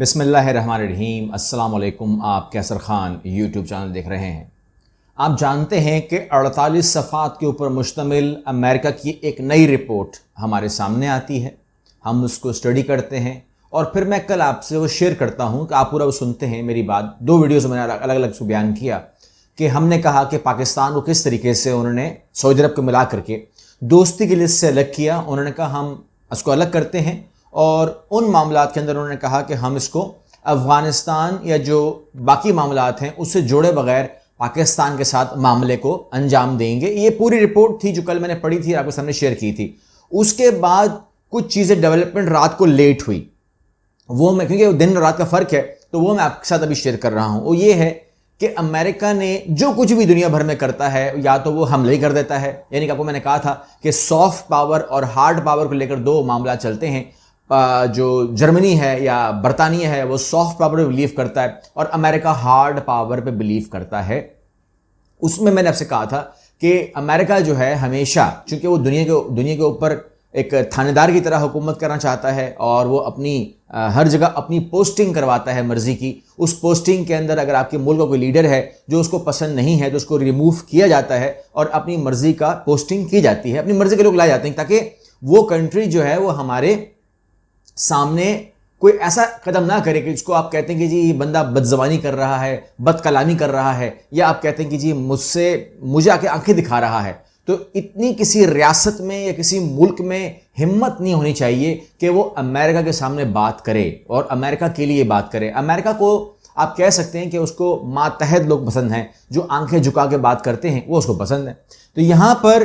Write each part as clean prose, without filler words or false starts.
بسم اللہ الرحمن الرحیم۔ السلام علیکم۔ آپ کیسر خان یوٹیوب چینل دیکھ رہے ہیں۔ آپ جانتے ہیں کہ 48 صفحات کے اوپر مشتمل امریکہ کی ایک نئی رپورٹ ہمارے سامنے آتی ہے، ہم اس کو اسٹڈی کرتے ہیں اور پھر میں کل آپ سے وہ شیئر کرتا ہوں کہ آپ پورا وہ سنتے ہیں میری بات۔ 2 ویڈیوز میں نے الگ الگ سے بیان کیا کہ ہم نے کہا کہ پاکستان کو کس طریقے سے انہوں نے سعودی عرب کو ملا کر کے دوستی کی لسٹ سے الگ کیا۔ انہوں نے کہا ہم اس کو الگ کرتے ہیں، اور ان معاملات کے اندر انہوں نے کہا کہ ہم اس کو افغانستان یا جو باقی معاملات ہیں اس سے جوڑے بغیر پاکستان کے ساتھ معاملے کو انجام دیں گے۔ یہ پوری رپورٹ تھی جو کل میں نے پڑھی تھی، آپ کے سامنے شیئر کی تھی۔ اس کے بعد کچھ چیزیں ڈیولپمنٹ رات کو لیٹ ہوئی، وہ میں کیونکہ دن اور رات کا فرق ہے تو وہ میں آپ کے ساتھ ابھی شیئر کر رہا ہوں۔ وہ یہ ہے کہ امریکہ نے جو کچھ بھی دنیا بھر میں کرتا ہے یا تو وہ حملے ہی کر دیتا ہے، یعنی کہ آپ کو میں نے کہا تھا کہ سافٹ پاور اور ہارڈ پاور کو لے کر 2 معاملات چلتے ہیں۔ جو جرمنی ہے یا برطانیہ ہے وہ سافٹ پاور پہ بلیو کرتا ہے اور امریکہ ہارڈ پاور پہ بلیو کرتا ہے۔ اس میں نے آپ سے کہا تھا کہ امریکہ جو ہے ہمیشہ، چونکہ وہ دنیا کے اوپر ایک تھانے دار کی طرح حکومت کرنا چاہتا ہے اور وہ اپنی ہر جگہ اپنی پوسٹنگ کرواتا ہے مرضی کی۔ اس پوسٹنگ کے اندر اگر آپ کے ملک کا کوئی لیڈر ہے جو اس کو پسند نہیں ہے تو اس کو ریموو کیا جاتا ہے اور اپنی مرضی کا پوسٹنگ کی جاتی ہے، اپنی مرضی کے لوگ لائے جاتے ہیں تاکہ وہ کنٹری جو ہے وہ ہمارے سامنے کوئی ایسا قدم نہ کرے کہ اس کو آپ کہتے ہیں کہ جی یہ بندہ بد زبانی کر رہا ہے، بد کلامی کر رہا ہے، یا آپ کہتے ہیں کہ جی مجھے آ کے آنکھیں دکھا رہا ہے۔ تو اتنی کسی ریاست میں یا کسی ملک میں ہمت نہیں ہونی چاہیے کہ وہ امریکہ کے سامنے بات کرے اور امریکہ کے لیے بات کرے۔ امریکہ کو آپ کہہ سکتے ہیں کہ اس کو ماتحت لوگ پسند ہیں، جو آنکھیں جھکا کے بات کرتے ہیں وہ اس کو پسند ہے۔ تو یہاں پر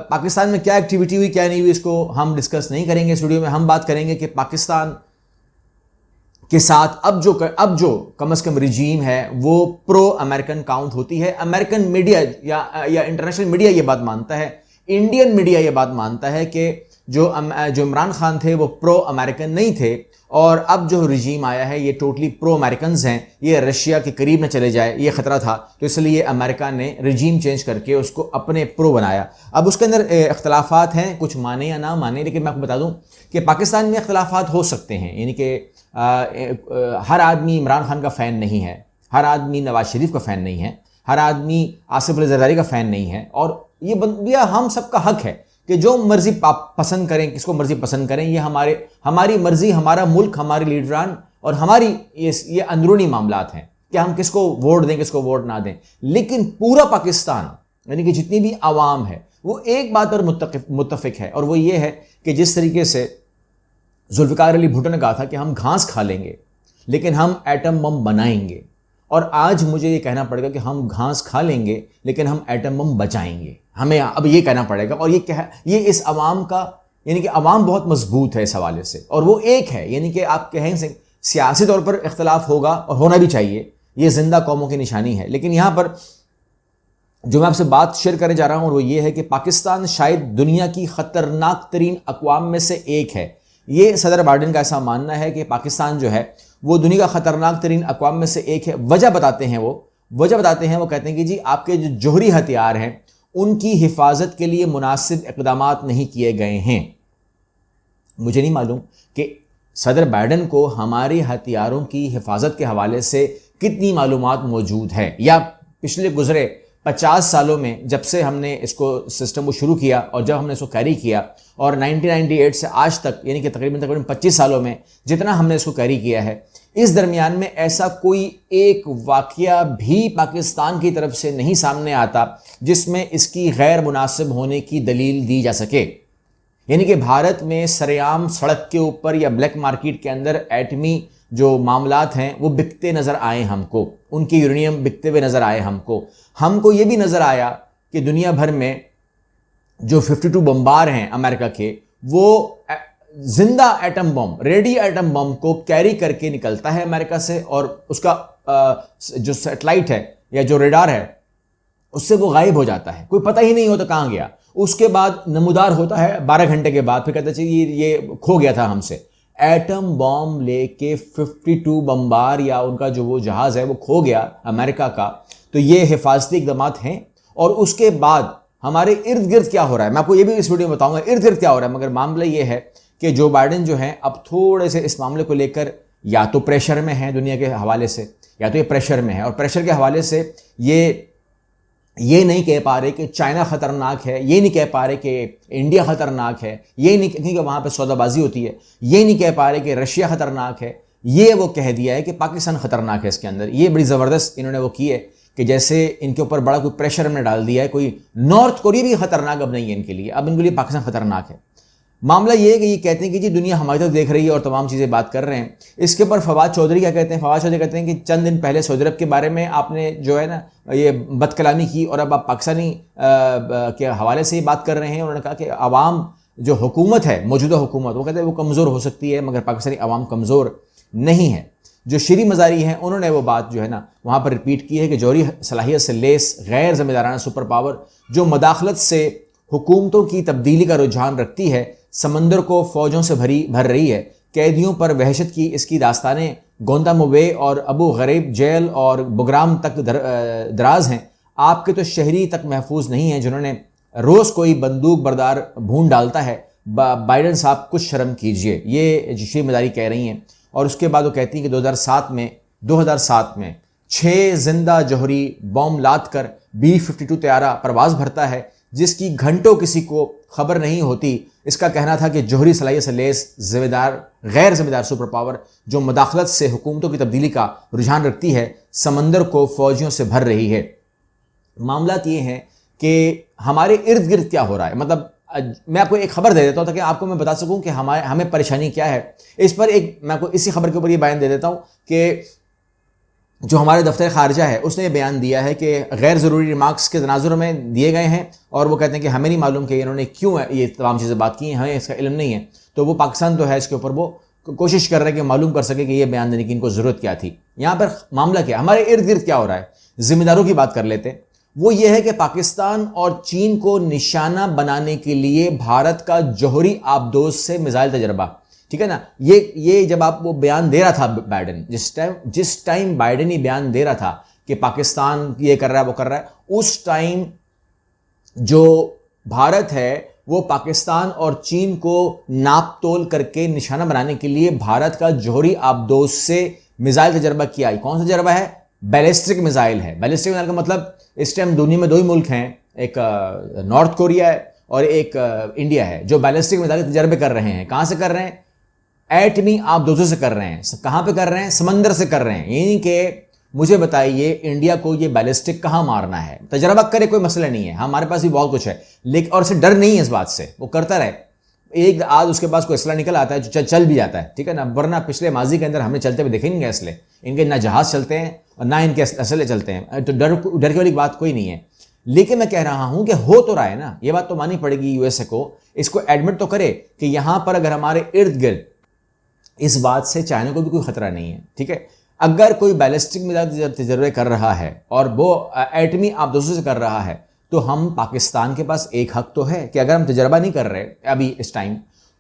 پاکستان میں کیا ایکٹیویٹی ہوئی کیا نہیں ہوئی اس کو ہم ڈسکس نہیں کریں گے اس ویڈیو میں۔ ہم بات کریں گے کہ پاکستان کے ساتھ اب جو کم از کم رجیم ہے وہ پرو امریکن کاؤنٹ ہوتی ہے۔ امریکن میڈیا یا انٹرنیشنل میڈیا یہ بات مانتا ہے، انڈین میڈیا یہ بات مانتا ہے کہ جو عمران خان تھے وہ پرو امریکن نہیں تھے، اور اب جو رجیم آیا ہے یہ ٹوٹلی پرو امریکنز ہیں، یہ رشیا کے قریب نہ چلے جائے یہ خطرہ تھا، تو اس لیے امریکہ نے رجیم چینج کر کے اس کو اپنے پرو بنایا۔ اب اس کے اندر اختلافات ہیں، کچھ مانے یا نہ مانے، لیکن میں آپ کو بتا دوں کہ پاکستان میں اختلافات ہو سکتے ہیں، یعنی کہ ہر آدمی عمران خان کا فین نہیں ہے، ہر آدمی نواز شریف کا فین نہیں ہے، ہر آدمی آصف علی زرداری کا فین نہیں ہے، اور یہ ہم سب کا حق ہے کہ جو مرضی پسند کریں، کس کو مرضی پسند کریں، یہ ہماری مرضی، ہمارا ملک، ہمارے لیڈران اور ہماری یہ اندرونی معاملات ہیں کہ ہم کس کو ووٹ دیں کس کو ووٹ نہ دیں۔ لیکن پورا پاکستان یعنی کہ جتنی بھی عوام ہے وہ ایک بات پر متفق ہے، اور وہ یہ ہے کہ جس طریقے سے ذوالفقار علی بھٹو نے کہا تھا کہ ہم گھاس کھا لیں گے لیکن ہم ایٹم بم بنائیں گے، اور آج مجھے یہ کہنا پڑے گا کہ ہم گھاس کھا لیں گے لیکن ہم ایٹم بم بچائیں گے، ہمیں اب یہ کہنا پڑے گا۔ اور یہ اس عوام کا، یعنی کہ عوام بہت مضبوط ہے اس حوالے سے، اور وہ ایک ہے، یعنی کہ آپ کہیں سیاسی طور پر اختلاف ہوگا اور ہونا بھی چاہیے، یہ زندہ قوموں کی نشانی ہے۔ لیکن یہاں پر جو میں آپ سے بات شیئر کرنے جا رہا ہوں وہ یہ ہے کہ پاکستان شاید دنیا کی خطرناک ترین اقوام میں سے ایک ہے۔ یہ صدر بائیڈن کا ایسا ماننا ہے کہ پاکستان جو ہے وہ دنیا کا خطرناک ترین اقوام میں سے ایک ہے۔ وجہ بتاتے ہیں وہ کہتے ہیں کہ جی آپ کے جو جوہری ہتھیار ہیں ان کی حفاظت کے لیے مناسب اقدامات نہیں کیے گئے ہیں۔ مجھے نہیں معلوم کہ صدر بائیڈن کو ہمارے ہتھیاروں کی حفاظت کے حوالے سے کتنی معلومات موجود ہے، یا پچھلے گزرے 50 سالوں میں جب سے ہم نے اس کو سسٹم کو شروع کیا اور جب ہم نے اس کو کیری کیا، اور 1998 سے آج تک یعنی کہ تقریباً 25 سالوں میں جتنا ہم نے اس کو کیری کیا ہے، اس درمیان میں ایسا کوئی ایک واقعہ بھی پاکستان کی طرف سے نہیں سامنے آتا جس میں اس کی غیر مناسب ہونے کی دلیل دی جا سکے۔ یعنی کہ بھارت میں سرعام سڑک کے اوپر یا بلیک مارکیٹ کے اندر ایٹمی جو معاملات ہیں وہ بکتے نظر آئے ہم کو، ان کی یورینیم بکتے ہوئے نظر آئے ہم کو یہ بھی نظر آیا کہ دنیا بھر میں جو 52 بمبار ہیں امریکہ کے، وہ زندہ atom bomb, ready atom bomb کو کیری کر کے نکلتا ہے امریکہ سے، اور اس کا جو سیٹلائٹ ہے یا جو ریڈار ہے اس سے وہ غائب ہو جاتا ہے، کوئی پتہ ہی نہیں ہوتا کہاں گیا۔ اس کے بعد نمودار ہوتا ہے 12 گھنٹے کے بعد، پھر کہتا ہے یہ کھو گیا تھا ہم سے۔ ایٹم بم لے کے 52 بمبار یا ان کا جو وہ جہاز ہے وہ کھو گیا امریکہ کا، تو یہ حفاظتی اقدامات ہیں۔ اور اس کے بعد ہمارے ارد گرد کیا ہو رہا ہے، میں آپ کو یہ بھی اس ویڈیو میں بتاؤں گا ارد گرد کیا ہو رہا ہے، مگر معاملہ یہ ہے کہ جو بائیڈن جو ہیں اب تھوڑے سے اس معاملے کو لے کر یا تو پریشر میں ہیں دنیا کے حوالے سے، یا تو یہ پریشر میں ہے، اور پریشر کے حوالے سے یہ نہیں کہہ پا رہے کہ چائنا خطرناک ہے، یہ نہیں کہہ پا رہے کہ انڈیا خطرناک ہے، یہ نہیں کیونکہ وہاں پہ سودا بازی ہوتی ہے، یہ نہیں کہہ پا رہے کہ رشیا خطرناک ہے، یہ وہ کہہ دیا ہے کہ پاکستان خطرناک ہے اس کے اندر۔ یہ بڑی زبردست انہوں نے وہ کی ہے کہ جیسے ان کے اوپر بڑا کوئی پریشر میں ڈال دیا ہے، کوئی نارتھ کوریا بھی خطرناک اب نہیں ہے ان کے لیے، اب ان کے لیے پاکستان خطرناک ہے۔ معاملہ یہ ہے کہ یہ کہتے ہیں کہ جی دنیا ہماری طرف دیکھ رہی ہے اور تمام چیزیں بات کر رہے ہیں۔ اس کے اوپر فواد چودھری کیا کہتے ہیں؟ فواد چودھری کہتے ہیں کہ چند دن پہلے سعودی عرب کے بارے میں آپ نے جو ہے نا یہ بد کلامی کی، اور اب آپ پاکستانی کے حوالے سے یہ بات کر رہے ہیں۔ انہوں نے کہا کہ عوام جو حکومت ہے، موجودہ حکومت، وہ کہتے ہیں وہ کمزور ہو سکتی ہے مگر پاکستانی عوام کمزور نہیں ہے۔ جو شیریں مزاری ہیں انہوں نے وہ بات جو ہے نا وہاں پر ریپیٹ کی ہے کہ جوہری صلاحیت سے لیس غیر ذمہ دارانہ سپر پاور جو مداخلت سے حکومتوں کی تبدیلی کا رجحان رکھتی ہے، سمندر کو فوجوں سے بھر رہی ہے، قیدیوں پر وحشت کی اس کی داستانیں گوانتانامو بے اور ابو غریب جیل اور بگرام تک دراز ہیں۔ آپ کے تو شہری تک محفوظ نہیں ہیں جنہوں نے روز کوئی بندوق بردار بھون ڈالتا ہے۔ بائیڈن صاحب کچھ شرم کیجئے، یہ شیریں مزاری کہہ رہی ہیں۔ اور اس کے بعد وہ کہتی ہیں کہ 2007 میں 6 زندہ جوہری بوم لاد کر B-52 طیارہ پرواز بھرتا ہے جس کی گھنٹوں کسی کو خبر نہیں ہوتی۔ اس کا کہنا تھا کہ جوہری صلاحیت سے لیس غیر ذمہ دار سپر پاور جو مداخلت سے حکومتوں کی تبدیلی کا رجحان رکھتی ہے، سمندر کو فوجیوں سے بھر رہی ہے۔ معاملات یہ ہیں کہ ہمارے ارد گرد کیا ہو رہا ہے، مطلب میں آپ کو ایک خبر دے دیتا ہوں تاکہ آپ کو میں بتا سکوں کہ ہمیں پریشانی کیا ہے۔ اس پر میں آپ کو اسی خبر کے اوپر یہ بیان دے دیتا ہوں کہ جو ہمارے دفتر خارجہ ہے اس نے یہ بیان دیا ہے کہ غیر ضروری ریمارکس کے تناظر میں دیے گئے ہیں، اور وہ کہتے ہیں کہ ہمیں نہیں معلوم کہ انہوں نے کیوں یہ تمام چیزیں بات کی ہیں، ہمیں اس کا علم نہیں ہے۔ تو وہ پاکستان تو ہے اس کے اوپر وہ کوشش کر رہے ہیں کہ معلوم کر سکے کہ یہ بیان دینے کی ان کو ضرورت کیا تھی۔ یہاں پر معاملہ کیا، ہمارے ارد گرد کیا ہو رہا ہے، ذمہ داروں کی بات کر لیتے ہیں۔ وہ یہ ہے کہ پاکستان اور چین کو نشانہ بنانے کے لیے بھارت کا جوہری آبدوز سے میزائل تجربہ، ٹھیک ہے نا۔ یہ جب آپ وہ بیان دے رہا تھا بائیڈن، جس ٹائم بائیڈن یہ بیان دے رہا تھا کہ پاکستان یہ کر رہا ہے وہ کر رہا ہے، اس ٹائم جو بھارت ہے وہ پاکستان اور چین کو ناپ تول کر کے نشانہ بنانے کے لیے بھارت کا جوہری آبدوز سے میزائل تجربہ کیا۔ کون سا تجربہ ہے؟ بیلسٹک میزائل ہے۔ بیلسٹک میزائل کا مطلب اس ٹائم دنیا میں 2 ہی ملک ہیں، ایک نارتھ کوریا ہے اور ایک انڈیا ہے، جو بیلسٹک میزائل کے تجربے کر رہے ہیں۔ کہاں سے کر رہے ہیں؟ ایٹمی آبدوزوں سے کر رہے ہیں۔ کہاں پہ کر رہے ہیں؟ سمندر سے کر رہے ہیں۔ یعنی کہ مجھے بتائیے انڈیا کو یہ بیلسٹک کہاں مارنا ہے؟ تجربہ کرے، کوئی مسئلہ نہیں ہے، ہمارے پاس بھی بہت کچھ ہے، لیکن اور اسے ڈر نہیں ہے اس بات سے، وہ کرتا رہے۔ ایک آج اس کے پاس کوئی اسلحہ نکل آتا ہے جو چل بھی جاتا ہے، ٹھیک ہے نا، ورنہ پچھلے ماضی کے اندر ہم نے چلتے ہوئے دیکھے نہیں گئے اسلحے، ان کے نہ جہاز چلتے ہیں اور نہ ان کے اسلحے چلتے ہیں، تو ڈر کی والی بات کوئی نہیں ہے۔ لیکن میں کہہ رہا ہوں کہ ہو تو رہا ہے نا، یہ بات تو مانی پڑے گی USA کو، اس کو ایڈمٹ تو کرے کہ یہاں پر اگر ہمارے ارد گرد اس بات سے چائنا کو بھی کوئی خطرہ نہیں ہے، ٹھیک ہے۔ اگر کوئی بیلسٹک میزائل تجربے کر رہا ہے اور وہ ایٹمی آبدوزوں سے کر رہا ہے، تو ہم پاکستان کے پاس ایک حق تو ہے کہ اگر ہم تجربہ نہیں کر رہے ابھی اس ٹائم،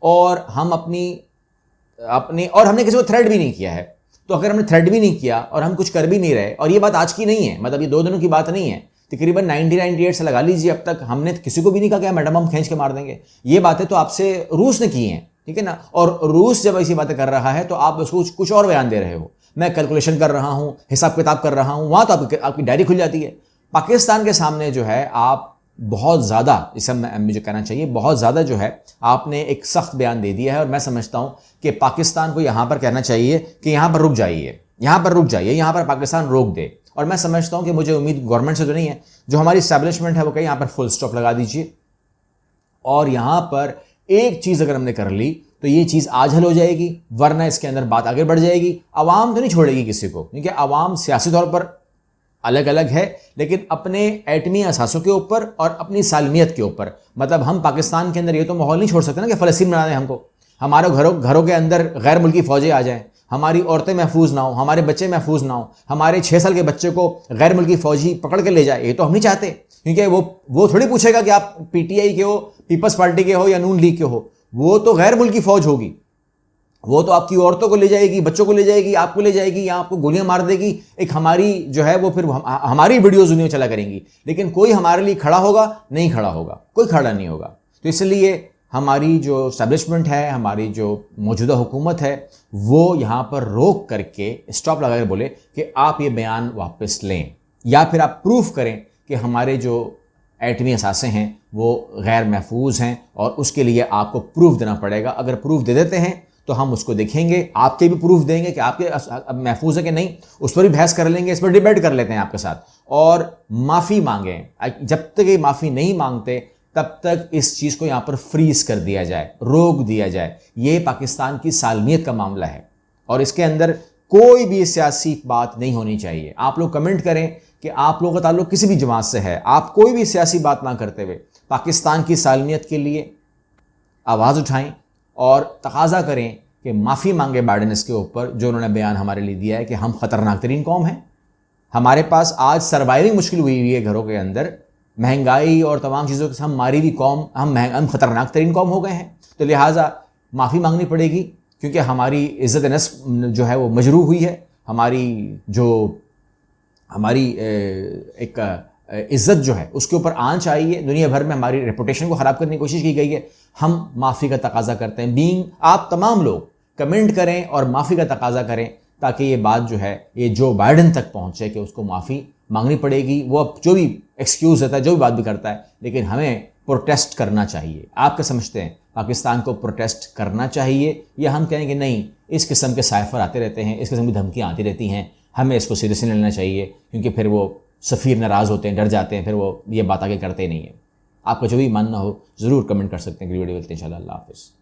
اور ہم اور ہم نے کسی کو تھریٹ بھی نہیں کیا ہے، تو اگر ہم نے تھریٹ بھی نہیں کیا اور ہم کچھ کر بھی نہیں رہے، اور یہ بات آج کی نہیں ہے، مطلب یہ 2 دنوں کی بات نہیں ہے، تقریباً 1998 سے لگا لیجیے اب تک ہم نے کسی کو بھی نہیں کہا کہ ہم ایٹم بم کھینچ کے مار دیں گے۔ یہ باتیں تو آپ سے روس نے کی ہیں، ٹھیک ہے نا، اور روس جب ایسی باتیں کر رہا ہے تو آپ اس کو کچھ اور بیان دے رہے ہو۔ میں کیلکولیشن کر رہا ہوں، حساب کتاب کر رہا ہوں، وہاں تو آپ کی ڈائری کھل جاتی ہے۔ پاکستان کے سامنے جو ہے آپ بہت زیادہ، اسے مجھے کہنا چاہیے بہت زیادہ جو ہے آپ نے ایک سخت بیان دے دیا ہے، اور میں سمجھتا ہوں کہ پاکستان کو یہاں پر کہنا چاہیے کہ یہاں پر رک جائیے، یہاں پر پاکستان روک دے۔ اور میں سمجھتا ہوں کہ مجھے امید گورنمنٹ سے تو نہیں ہے، جو ہماری اسٹیبلشمنٹ ہے وہ کہیں یہاں پر فل سٹاپ لگا دیجیے، اور یہاں پر ایک چیز اگر ہم نے کر لی تو یہ چیز آج حل ہو جائے گی، ورنہ اس کے اندر بات آگے بڑھ جائے گی۔ عوام تو نہیں چھوڑے گی کسی کو، کیونکہ عوام سیاسی طور پر الگ الگ ہے، لیکن اپنے ایٹمی اثاثوں کے اوپر اور اپنی سالمیت کے اوپر، مطلب ہم پاکستان کے اندر یہ تو ماحول نہیں چھوڑ سکتے نا کہ فلسطین بنا دیں ہم کو، ہمارے گھروں کے اندر غیر ملکی فوجیں آ جائیں، ہماری عورتیں محفوظ نہ ہوں، ہمارے بچے محفوظ نہ ہوں، ہمارے 6 سال کے بچے کو غیر ملکی فوجی پکڑ کے لے جائے، یہ تو ہم نہیں چاہتے، کیونکہ وہ تھوڑی پوچھے گا کہ آپ PTI کے ہو، پیپلز پارٹی کے ہو یا نون لیگ کے ہو، وہ تو غیر ملکی فوج ہوگی، وہ تو آپ کی عورتوں کو لے جائے گی، بچوں کو لے جائے گی، آپ کو لے جائے گی، یا آپ کو گولیاں مار دے گی، ایک ہماری جو ہے وہ پھر ہماری ویڈیوز دنیا چلا کریں گی، لیکن کوئی ہمارے لیے کھڑا ہوگا نہیں، کھڑا ہوگا کوئی کھڑا نہیں ہوگا۔ تو اس لیے ہماری جو اسٹیبلشمنٹ ہے، ہماری جو موجودہ حکومت ہے، وہ یہاں پر روک کر کے اسٹاپ لگا کر بولے کہ آپ یہ بیان واپس لیں، یا پھر آپ پروف کریں کہ ہمارے جو ایٹمی اثاثے ہیں وہ غیر محفوظ ہیں، اور اس کے لیے آپ کو پروف دینا پڑے گا۔ اگر پروف دے دیتے ہیں تو ہم اس کو دیکھیں گے، آپ کے بھی پروف دیں گے کہ آپ کے محفوظ ہے کہ نہیں، اس پر بھی بحث کر لیں گے، اس پر ڈیبیٹ کر لیتے ہیں آپ کے ساتھ، اور معافی مانگیں۔ جب تک یہ معافی نہیں مانگتے تب تک اس چیز کو یہاں پر فریز کر دیا جائے، روک دیا جائے۔ یہ پاکستان کی سالمیت کا معاملہ ہے، اور اس کے اندر کوئی بھی سیاسی بات نہیں ہونی چاہیے۔ آپ لوگ کمنٹ کریں کہ آپ لوگوں کا تعلق کسی بھی جماعت سے ہے، آپ کوئی بھی سیاسی بات نہ کرتے ہوئے پاکستان کی سالمیت کے لیے آواز اٹھائیں اور تقاضا کریں کہ معافی مانگے بائیڈن اس کے اوپر، جو انہوں نے بیان ہمارے لیے دیا ہے کہ ہم خطرناک ترین قوم ہیں۔ ہمارے پاس آج سروائیونگ مشکل ہوئی ہے گھروں کے اندر، مہنگائی اور تمام چیزوں کے ساتھ ہماری بھی قوم، ہم خطرناک ترین قوم ہو گئے ہیں، تو لہٰذا معافی مانگنی پڑے گی، کیونکہ ہماری عزت نفس جو ہے وہ مجروح ہوئی ہے، ہماری ایک عزت جو ہے اس کے اوپر آنچ آئی ہے، دنیا بھر میں ہماری ریپوٹیشن کو خراب کرنے کی کوشش کی گئی ہے۔ ہم معافی کا تقاضا کرتے ہیں، آپ تمام لوگ کمنٹ کریں اور معافی کا تقاضا کریں، تاکہ یہ بات جو ہے یہ جو بائیڈن تک پہنچے کہ اس کو معافی مانگنی پڑے گی۔ وہ اب جو بھی ایکسکیوز دیتا ہے، جو بھی بات بھی کرتا ہے، لیکن ہمیں پروٹیسٹ کرنا چاہیے۔ آپ کیا سمجھتے ہیں، پاکستان کو پروٹیسٹ کرنا چاہیے، یا ہم کہیں کہ نہیں، اس قسم کے سائفر آتے رہتے ہیں، اس قسم کی دھمکیاں آتی رہتی ہیں، ہمیں اس کو سیریسلی لینا چاہیے، کیونکہ پھر وہ سفیر ناراض ہوتے ہیں، ڈر جاتے ہیں، پھر وہ یہ بات آگے کرتے ہی نہیں ہیں۔ آپ کا جو بھی ماننا ہو ضرور کمنٹ کر سکتے ہیں۔ ویڈیو ملتے ہیں انشاءاللہ۔ اللہ حافظ۔